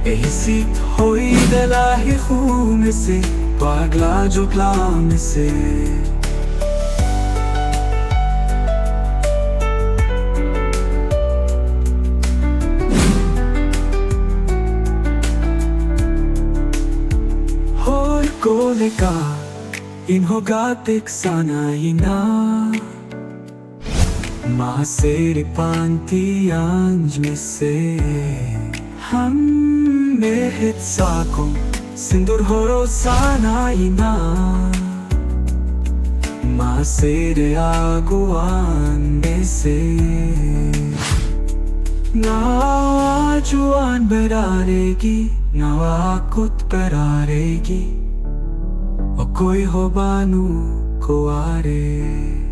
Isip ho'y dalahi humisi Pagladyo klamisi Ho'y koleka Inhogatik sana ina Mahasiri pantiyanj mise Ham mehit sako Sindur horo sana ina Mahasiri aguan mise Nawajuan beraregi Nawakut beraregi O koi hobanu ko are